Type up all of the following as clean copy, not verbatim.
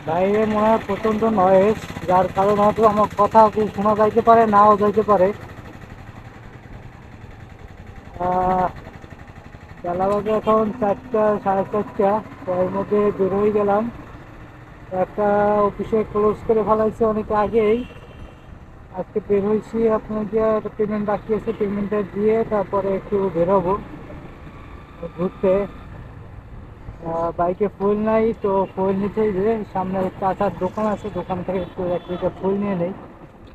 বাইরে মনে হয় প্রচণ্ড নয়েজ, যার কারণ হয়তো আমার কথা কি শোনা যাইতে পারে, নাও যাইতে পারে। বেলা বাজে এখন 4টা, সাড়ে 4টা। তো এর মধ্যে বের হয়ে গেলাম। একটা অফিসে ক্লোজ করে ফেলাইছে অনেক আগেই। আজকে বের হয়েছি, আপনার যে একটা পেমেন্ট বাকি আছে, পেমেন্টটা দিয়ে তারপরে একটু বেরোবো ঘুরতে। বাইকে ফুল নাই, তো ফুল নিতে যে সামনে চাচার দোকান আছে, দোকান থেকে একটু 1 লিটার ফুল নিয়ে নেই।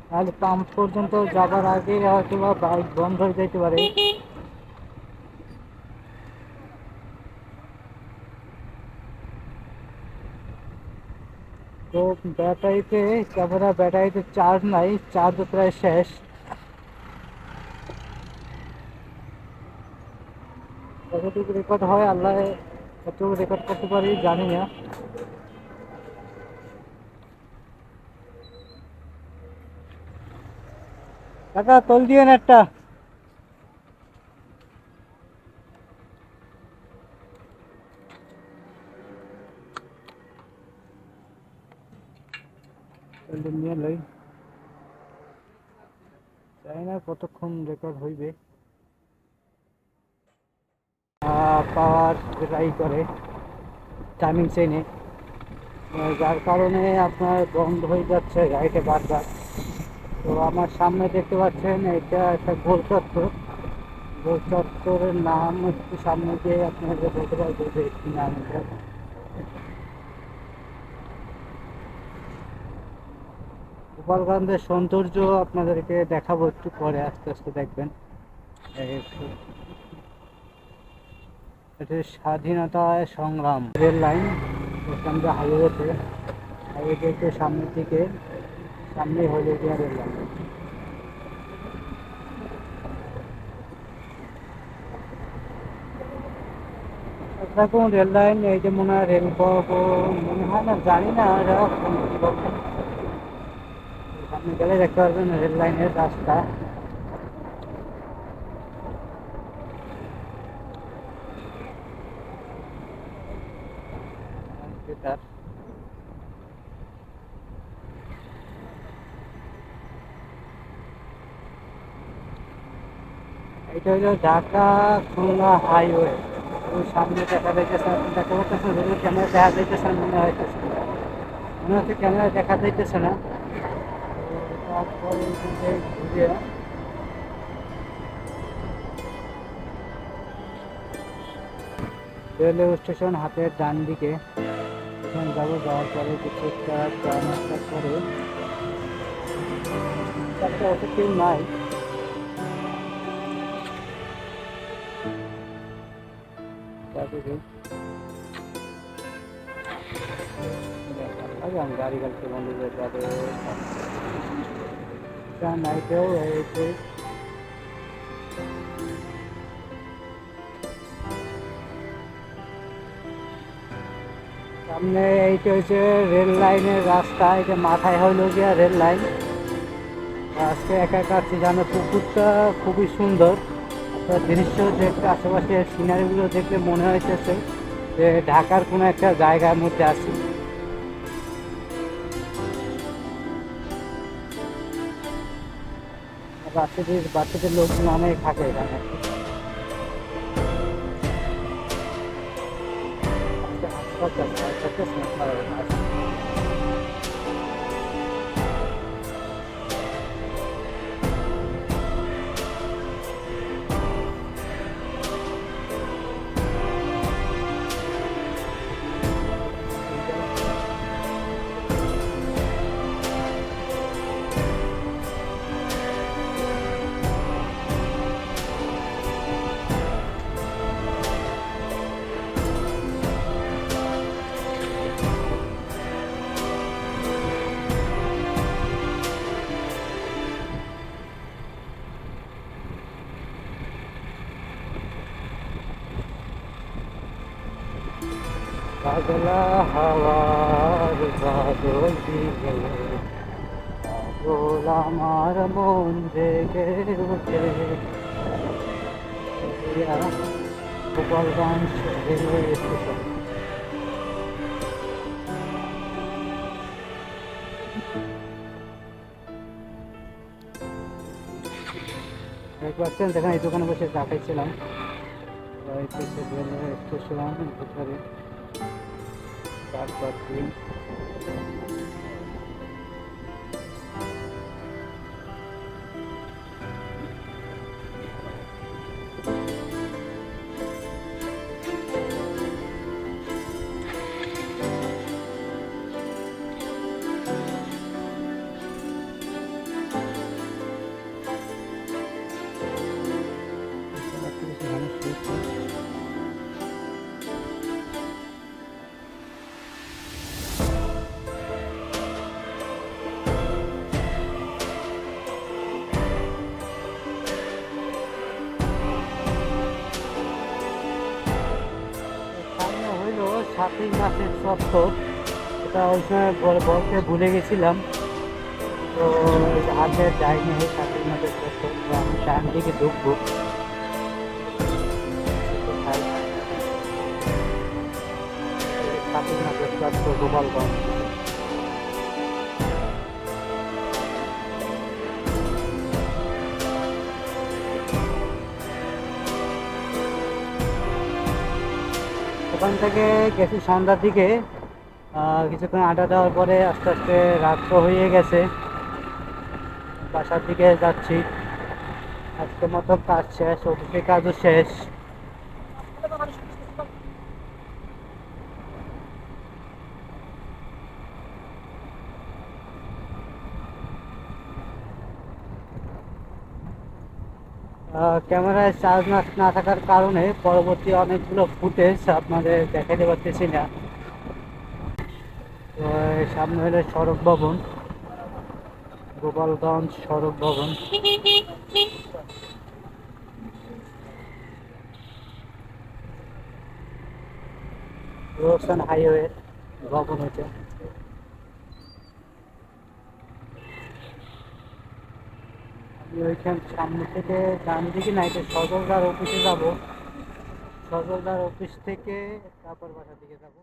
তাহলে পাম্প পর্যন্ত যাবার আগে হয়তো বা বাইক বন্ধ হয়ে যেতে পারে। তো ব্যাটারিতে চার্জ নাই, চার্জ প্রায় শেষ। কতটুকু রেকর্ড হয় আল্লাহ, কতটুকু রেকর্ড করতে পারি জানি না। কাকা তোল দিয়েন একটা। নিয়ে লই, জানি না কতক্ষণ রেকর্ড হইবে। পাওয়ার ট্রাই করে টাইমিং চেনে, যার কারণে আপনার বন্ধ হয়ে যাচ্ছে গাড়িটা বারবার। তো আমার সামনে দেখতে পাচ্ছেন এটা একটা গোল চত্বর। গোল চত্বরের নাম একটু সামনে গিয়ে আপনাদের বলতে পারবো যে কি নাম এটা। গোপালগঞ্জের সৌন্দর্য আপনাদেরকে দেখাবো একটু পরে, আস্তে আস্তে দেখবেন। এটা স্বাধীনতা সংগ্রাম রেল লাইন, ওখান থেকে হাইওয়েতে, হাইওয়েতে একটু সামনের দিকে, সামনে হয়ে গিয়ে রেল লাইন। দেখুন রেল লাইন, এই যে মনে হয় রেল মনে হয় না, জানি না এরা কি বলছেন। সামনে গেলে দেখতে পারবেন রেল লাইনের রাস্তা। তার এটা হলো ঢাকা খুলনা হাইওয়ে। ওই সামনে দেখা যাইতেছে, আপনি দেখা যাইতেছে রেলের ক্যামেরা দেখা যাইতেছে মনে হইতেছে, মনে হচ্ছে ক্যামেরা দেখা যাইতেছে না। তারপরে ঘুরে রেলওয়ে স্টেশন হাতের ডান দিকে, ওখানে যাবো। যাওয়ার পরে কিছু একটা চা নাস্তা করে, তারপরে অত কেউ নাই। আমি গাড়ি গাড়িতে বন্ধ করে যাবে নাইটেও এই সামনে এইটা হচ্ছে রেল লাইনের রাস্তা, এটা মাথায় হইলো গিয়া রেল লাইন। আজকে একা একা আছি জানো, পুকুরটা খুবই সুন্দর। আপনার দৃশ্য দেখতে, আশেপাশের সিনারিগুলো দেখলে মনে হইতেছে যে ঢাকার কোনো একটা জায়গার মধ্যে আছি। বাচ্চাদের লোকজন অনেক থাকে এখানে। পাগলা হাওয়ার বাদল দিলে পাগল আমার মন জেগে ওঠে। Gopalganj railway station. দেখতে পাচ্ছেন, দেখেন এই দোকানে বসে চা খাইছিলাম। এই হচ্ছে রেলওয়ে স্টেশন ভিতরে তারপর সামনে হইল 7ই মাসের চত্বর। এটা ওই সময় বলতে ভুলে গেছিলাম, তো হাতে যাইনি। 7ই মাসের চত্বর, তো আমি সামনে দিকে ঢুকবো। কোথায়? 7ই মাসের চত্বর, গোপালগঞ্জ। ওখান থেকে গেছি সন্ধ্যার দিকে। কিছুক্ষণ আড্ডা দেওয়ার পরে আস্তে আস্তে রাত্র হয়ে গেছে, বাসার দিকে যাচ্ছি। আজকের মতো কাজ শেষ, অফিসের কাজও শেষ। ক্যামেরায় চার্জ না থাকার কারণে পরবর্তী অনেকগুলো ফুটেজ আপনাদের দেখাতে পারতেছি না। তো সামনে হলো সড়ক ভবন, গোপালগঞ্জ সড়ক ভবন। রোশন হাইওয়ে ভবন হচ্ছে। আমি ওইখান সামনে থেকে ডান দিকে না, এটা সজলদার অফিসে যাব। সজলদার অফিস থেকে তারপর বাসার দিকে যাব।